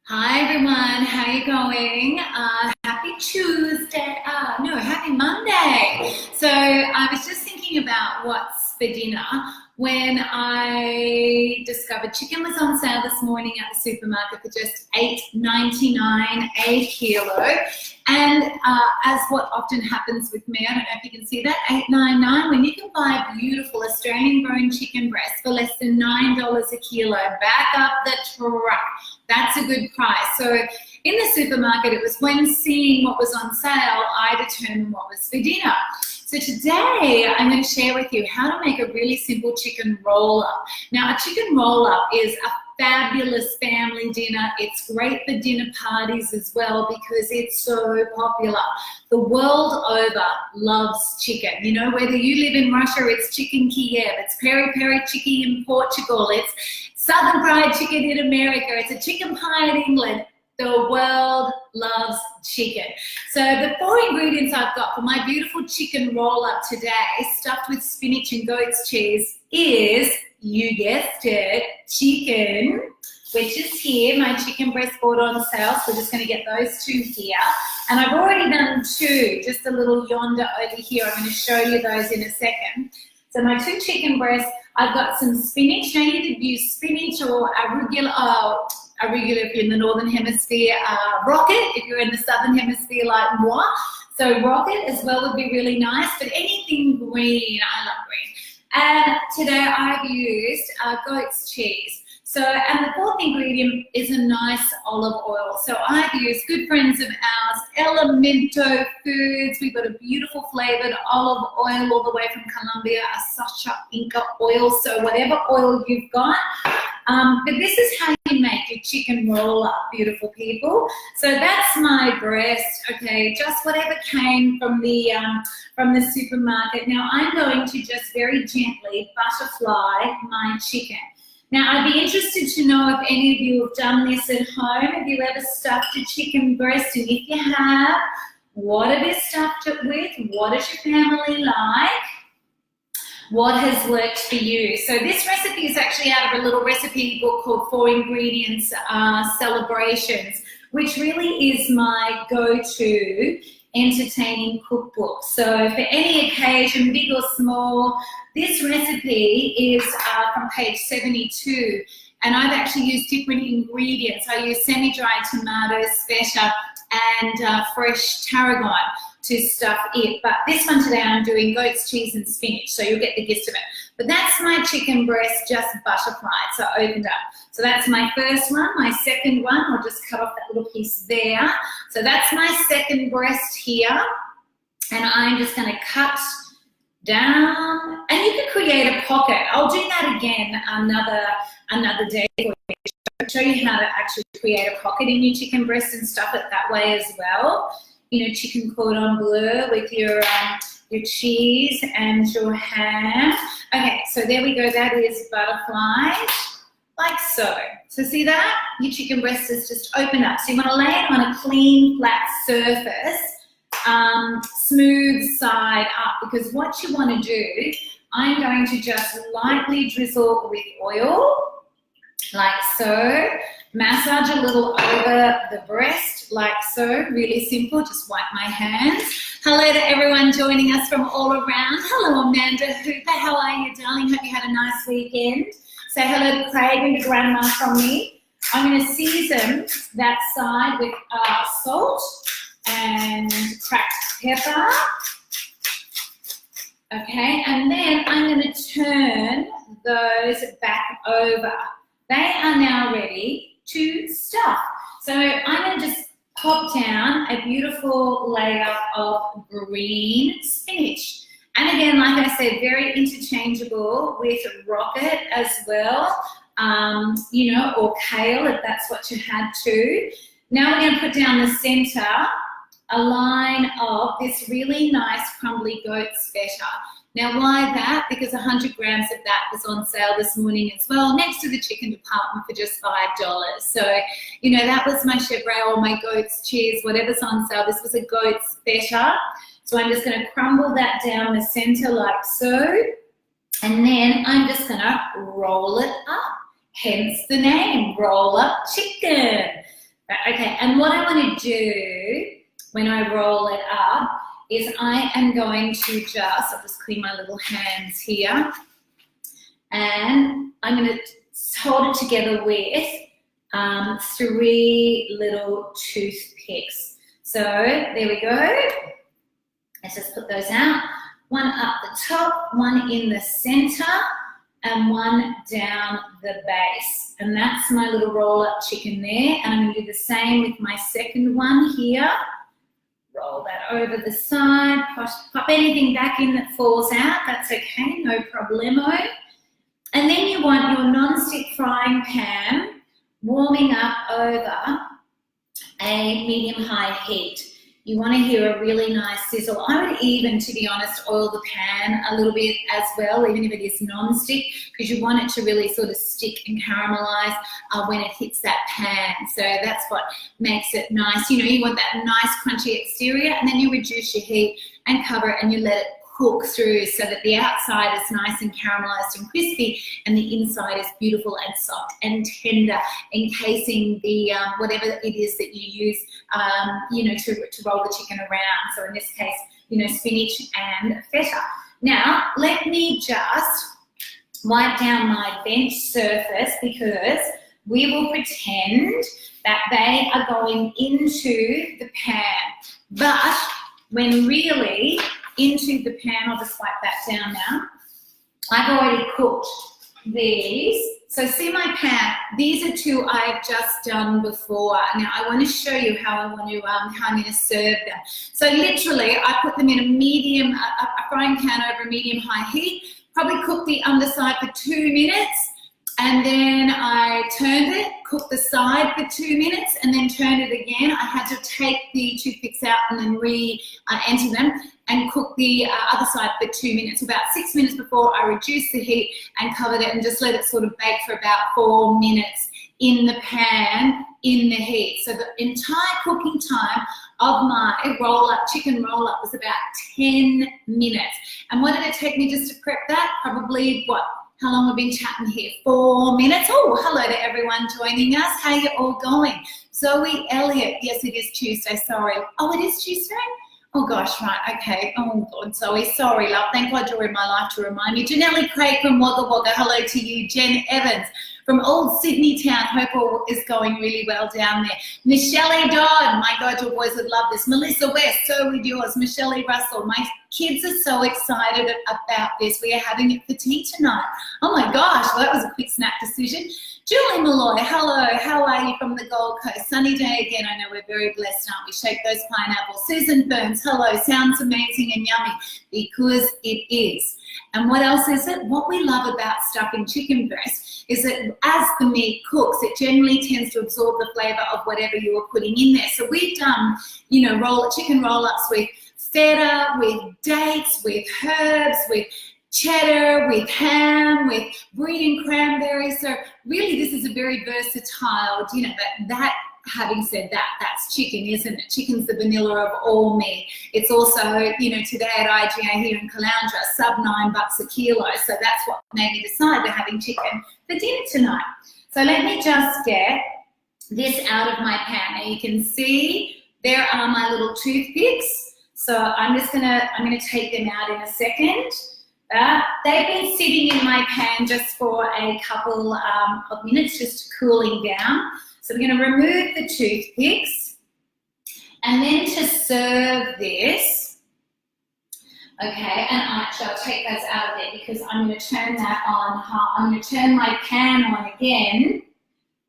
Hi everyone, how you going? Happy Tuesday, no, happy Monday. So I was just thinking about what's for dinner when I discovered chicken was on sale this morning at the supermarket for just $8.99 a kilo. And as what often happens with me, I don't know if you can see that, $8.99, when you can buy a beautiful Australian grown chicken breast for less than $9 a kilo, back up the truck. That's a good price. So in the supermarket, it was when seeing what was on sale, I determined what was for dinner. So today, I'm going to share with you how to make a really simple chicken roll-up. Now, a chicken roll-up is a fabulous family dinner. It's great for dinner parties as well because it's so popular. The world over loves chicken. You know, whether you live in Russia, it's chicken Kiev, it's peri-peri chicken in Portugal, it's Southern fried chicken in America, it's a chicken pie in England. The world loves chicken. So the 4 ingredients I've got for my beautiful chicken roll-up today, stuffed with spinach and goat's cheese, is, you guessed it, chicken, which is here. My chicken breast bought on sale, so we're just going to get those two here. And I've already done 2, just a little yonder over here. I'm going to show you those in a second. So my 2 chicken breasts, I've got some spinach. Now you could use spinach or arugula if you're in the Northern Hemisphere, rocket if you're in the Southern Hemisphere like moi. So rocket as well would be really nice, but anything green, I love green. And today I've used goat's cheese. So, and the 4th ingredient is a nice olive oil. So I've used good friends of ours, Elemento Foods. We've got a beautiful flavored olive oil all the way from Colombia, a Sacha Inca oil. So whatever oil you've got. But this is how you make your chicken roll up, beautiful people. So that's my breast, okay, just whatever came from the supermarket. Now I'm going to just very gently butterfly my chicken. Now, I'd be interested to know if any of you have done this at home. Have you ever stuffed a chicken breast? And if you have, what have you stuffed it with? What does your family like? What has worked for you? So this recipe is actually out of a little recipe book called 4 Ingredients Celebrations, which really is my go-to entertaining cookbook. So for any occasion, big or small, this recipe is from page 72, and I've actually used different ingredients. I use semi-dried tomatoes, feta, and fresh tarragon to stuff it. But this one today I'm doing goat's cheese and spinach, so you'll get the gist of it. But that's my chicken breast just butterflied, so opened up. So that's my first one. My second one, I'll just cut off that little piece there. So that's my second breast here, and I'm just going to cut down, and you can create a pocket. I'll do that again another day for you. I'll show you how to actually create a pocket in your chicken breast and stuff it that way as well. You know, chicken cordon bleu with your cheese and your ham. Okay, so there we go. That is butterflies, like so. So see that? Your chicken breast is just opened up. So you want to lay it on a clean, flat surface, smooth side up, because what you want to do, I'm going to just lightly drizzle with oil, like so. Massage a little over the breast, like so. Really simple, just wipe my hands. Hello to everyone joining us from all around. Hello, Amanda Hooper. How are you, darling? Hope you had a nice weekend. Say hello to Craig and to Grandma from me. I'm going to season that side with salt and cracked pepper. Okay, and then I'm going to turn those back over. They are now ready to stuff. So I'm going to just pop down a beautiful layer of green spinach. And again, like I said, very interchangeable with rocket as well, you know, or kale if that's what you had too. Now we're going to put down the center a line of this really nice crumbly goat's feta. Now why that? Because 100 grams of that was on sale this morning as well, next to the chicken department for just $5. So, you know, that was my chevre or my goat's cheese, whatever's on sale. This was a goat's feta. So I'm just going to crumble that down the center like so. And then I'm just going to roll it up. Hence the name, roll up chicken. Okay, and what I want to do when I roll it up is I am going to I'll just clean my little hands here, and I'm going to hold it together with 3 little toothpicks. So there we go. Let's just put those out. One up the top, one in the center, and one down the base. And that's my little roll-up chicken there. And I'm going to do the same with my second one here. Roll that over the side, pop anything back in that falls out. That's okay, no problemo. And then you want your non-stick frying pan warming up over a medium-high heat. You want to hear a really nice sizzle. I would even, to be honest, oil the pan a little bit as well, even if it is non-stick, because you want it to really sort of stick and caramelize when it hits that pan. So that's what makes it nice. You know, you want that nice crunchy exterior, and then you reduce your heat and cover it, and you let it cook through so that the outside is nice and caramelized and crispy, and the inside is beautiful and soft and tender, encasing the whatever it is that you use, you know, to roll the chicken around. So in this case, you know, spinach and feta. Now, let me just wipe down my bench surface, because we will pretend that they are going into the pan. But when really into the pan, I'll just wipe that down now. I've already cooked these. So see my pan, these are 2 I've just done before. Now I want to show you how I want to, how I'm going to serve them. So literally I put them in a medium, a frying pan over a medium-high heat, probably cook the underside for 2 minutes, and then I turned it, cooked the side for 2 minutes, and then turned it again. I had to take the toothpicks out and then re-enter them and cook the other side for 2 minutes. About 6 minutes before I reduced the heat and covered it and just let it sort of bake for about 4 minutes in the pan, in the heat. So the entire cooking time of my chicken roll-up was about 10 minutes. And what did it take me just to prep that? Probably, how long have we been chatting here? 4 minutes. Oh, hello to everyone joining us. How you all going? Zoe Elliott. Yes, it is Tuesday. Sorry. Oh, it is Tuesday? Oh, gosh, right. Okay. Oh, God, Zoe. Sorry, love. Thank God you're in my life to remind me. Janelle Craig from Wagga Wagga. Hello to you. Jen Evans from Old Sydney Town. Hope all is going really well down there. Michelle Dodd. My God, your boys would love this. Melissa West. So would yours. Michelle Russell. My kids are so excited about this. We are having it for tea tonight. Oh, my gosh. Well, that was a quick snap decision. Julie Malloy, hello, how are you from the Gold Coast? Sunny day again, I know we're very blessed, aren't we? Shake those pineapples. Susan Burns, hello, sounds amazing and yummy, because it is. And what else is it? What we love about stuffing chicken breast is that as the meat cooks, it generally tends to absorb the flavor of whatever you are putting in there. So we've done, you know, chicken roll-ups with feta, with dates, with herbs, with cheddar, with ham, with brie and cranberry. So really this is a very versatile, you know, that having said that, that's chicken, isn't it? Chicken's the vanilla of all meat. It's also, you know, today at IGA here in Caloundra, sub $9 a kilo. So that's what made me decide we're having chicken for dinner tonight. So let me just get this out of my pan. Now you can see there are my little toothpicks. So I'm gonna take them out in a second. They've been sitting in my pan just for a couple of minutes, just cooling down. So we're going to remove the toothpicks, and then to serve this, okay, and actually I'll take those out of there because I'm going to turn that on. I'm going to turn my pan on again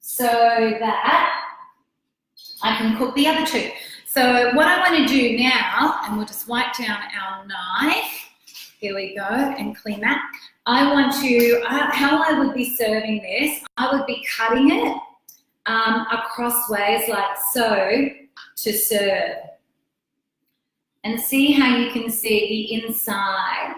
so that I can cook the other 2. So what I want to do now, and we'll just wipe down our knife. Here we go, and clean that. I want to, how I would be serving this, I would be cutting it across ways like so to serve. And see how you can see the inside,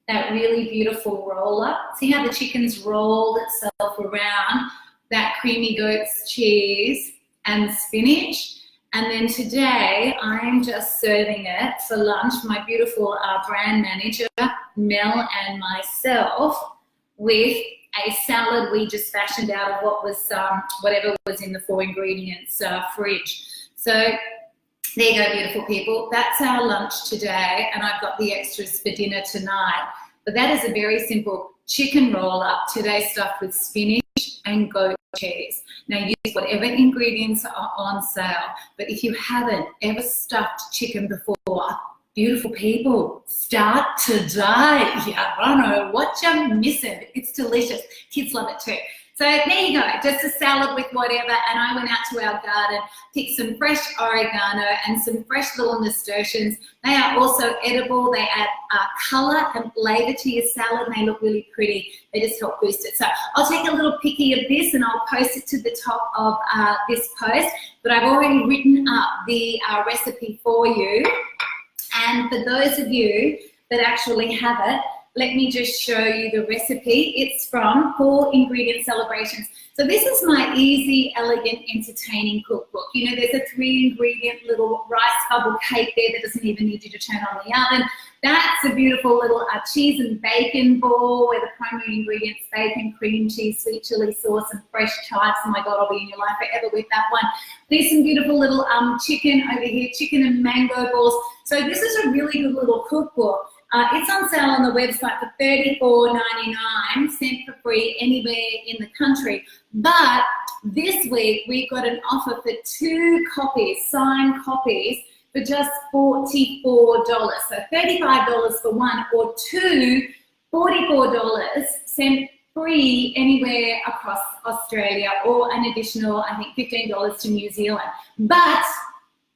that really beautiful roll up. See how the chicken's rolled itself around that creamy goat's cheese and spinach. And then today, I'm just serving it for lunch, my beautiful brand manager, Mel, and myself, with a salad we just fashioned out of what was whatever was in the 4 ingredients fridge. So there you go, beautiful people. That's our lunch today, and I've got the extras for dinner tonight. But that is a very simple chicken roll-up today, stuffed with spinach and goat cheese. Now use whatever ingredients are on sale, but if you haven't ever stuffed chicken before, beautiful people, start today. Yeah, I don't know what you're missing. It's delicious. Kids love it too. So there you go, just a salad with whatever. And I went out to our garden, picked some fresh oregano and some fresh little nasturtiums. They are also edible. They add color and flavor to your salad, and they look really pretty. They just help boost it. So I'll take a little picky of this and I'll post it to the top of this post. But I've already written up the recipe for you. And for those of you that actually have it, let me just show you the recipe. It's from 4 Ingredient Celebrations. So this is my easy, elegant, entertaining cookbook. You know, there's a 3 ingredient little rice bubble cake there that doesn't even need you to turn on the oven. That's a beautiful little cheese and bacon ball where the primary ingredients, bacon, cream cheese, sweet chili sauce, and fresh chives. Oh my God, I'll be in your life forever with that one. There's some beautiful little chicken over here, chicken and mango balls. So this is a really good little cookbook. It's on sale on the website for $34.99, sent for free anywhere in the country. But this week, we've got an offer for 2 copies, signed copies, for just $44. So $35 for one, or 2, $44, sent free anywhere across Australia, or an additional, I think, $15 to New Zealand. But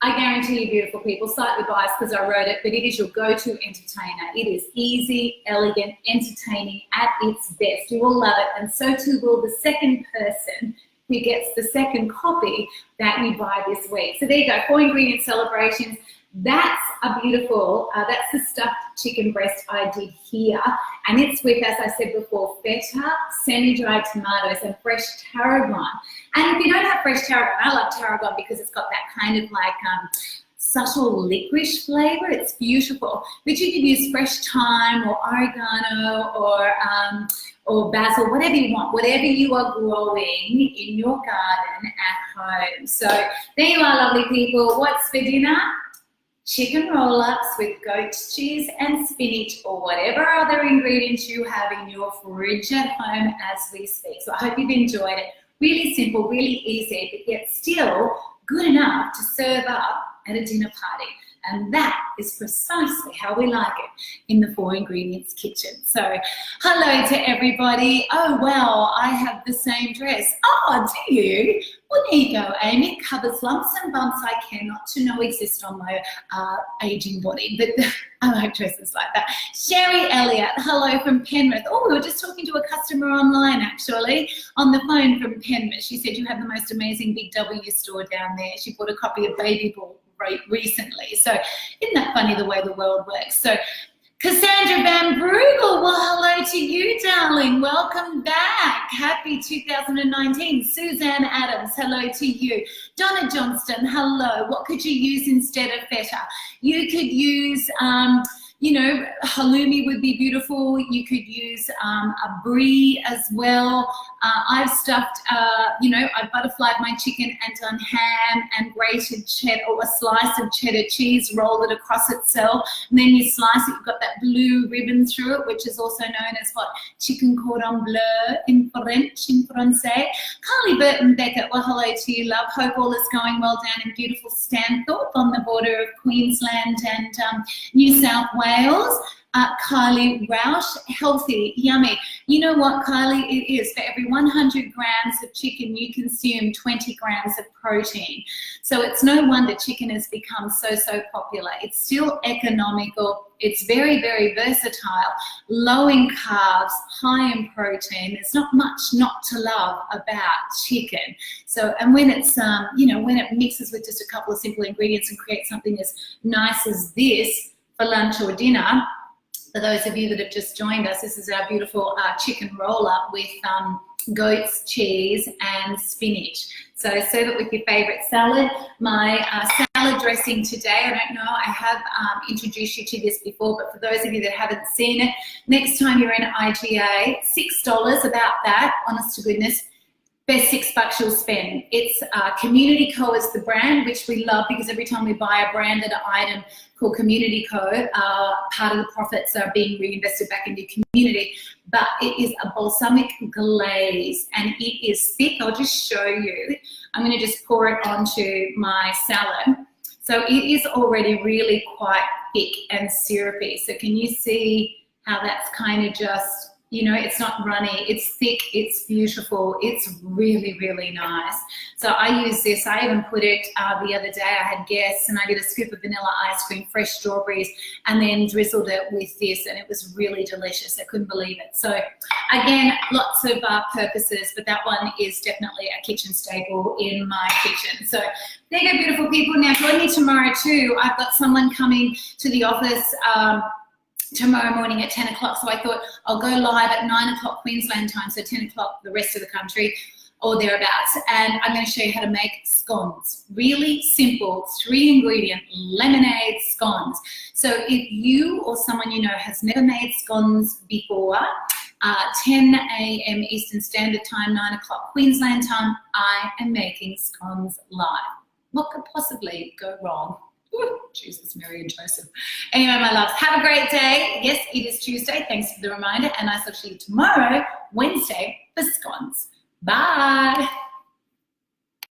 I guarantee you, beautiful people, slightly biased because I wrote it, but it is your go-to entertainer. It is easy, elegant, entertaining at its best. You will love it, and so too will the second person who gets the second copy that you buy this week. So there you go, 4 Ingredient Celebrations. That's a beautiful, that's the stuffed chicken breast I did here. And it's with, as I said before, feta, semi-dried tomatoes, and fresh tarragon. And if you don't have fresh tarragon, I love tarragon because it's got that kind of like subtle licorice flavor. It's beautiful. But you could use fresh thyme or oregano or basil, whatever you want, whatever you are growing in your garden at home. So there you are, lovely people. What's for dinner? Chicken roll-ups with goat cheese and spinach, or whatever other ingredients you have in your fridge at home as we speak. So I hope you've enjoyed it. Really simple, really easy, but yet still good enough to serve up at a dinner party. And that is precisely how we like it in the 4 Ingredients kitchen. So hello to everybody. Oh, wow, I have the same dress. Oh, do you? Well, there you go, Amy. It covers lumps and bumps I care not to know exist on my aging body. But I like dresses like that. Sherry Elliott, hello from Penrith. Oh, we were just talking to a customer online, actually, on the phone from Penrith. She said you have the most amazing Big W store down there. She bought a copy of Baby Ball recently. So isn't that funny the way the world works? So Cassandra Van Brugel, well, hello to you, darling. Welcome back. Happy 2019. Suzanne Adams, hello to you. Donna Johnston, hello. What could you use instead of feta? You could use, you know, halloumi would be beautiful. You could use a brie as well. I've stuffed, you know, I've butterflied my chicken and done ham and grated cheddar, or a slice of cheddar cheese, roll it across itself, and then you slice it. You've got that blue ribbon through it, which is also known as what? Chicken cordon bleu in French, in Francais. Carly Burton Beckett, well, hello to you, love. Hope all is going well down in beautiful Stanthorpe on the border of Queensland and New South Wales. Kylie Roush, healthy, yummy. You know what, Kylie, it is for every 100 grams of chicken you consume 20 grams of protein. So it's no wonder chicken has become so popular. It's still economical. It's very, very versatile, low in carbs, high in protein. There's not much not to love about chicken. So, and when it's, you know, when it mixes with just a couple of simple ingredients and creates something as nice as this for lunch or dinner. For those of you that have just joined us, this is our beautiful chicken roll-up with goat's cheese and spinach. So serve it with your favorite salad. My salad dressing today, I don't know, I have introduced you to this before, but for those of you that haven't seen it, next time you're in IGA, $6, about that, honest to goodness, best $6 you'll spend. It's Community Co is the brand, which we love because every time we buy a branded item called Community Co, part of the profits are being reinvested back into community. But it is a balsamic glaze and it is thick. I'll just show you. I'm going to just pour it onto my salad. So it is already really quite thick and syrupy. So can you see how that's kind of just, you know, it's not runny, it's thick, it's beautiful, it's really, really nice. So I use this, I even put it the other day, I had guests and I did a scoop of vanilla ice cream, fresh strawberries, and then drizzled it with this and it was really delicious. I couldn't believe it. So again, lots of purposes, but that one is definitely a kitchen staple in my kitchen. So there you go, beautiful people. Now join me tomorrow too. I've got someone coming to the office tomorrow morning at 10 o'clock. So I thought I'll go live at 9 o'clock Queensland time, so 10 o'clock the rest of the country or thereabouts. And I'm going to show you how to make scones. Really simple, 3-ingredient lemonade scones. So if you or someone you know has never made scones before, 10 a.m. Eastern Standard Time, 9 o'clock Queensland time, I am making scones live. What could possibly go wrong? Ooh, Jesus, Mary and Joseph. Anyway, my loves, have a great day. Yes, it is Tuesday. Thanks for the reminder. And I shall see you tomorrow, Wednesday, for scones. Bye.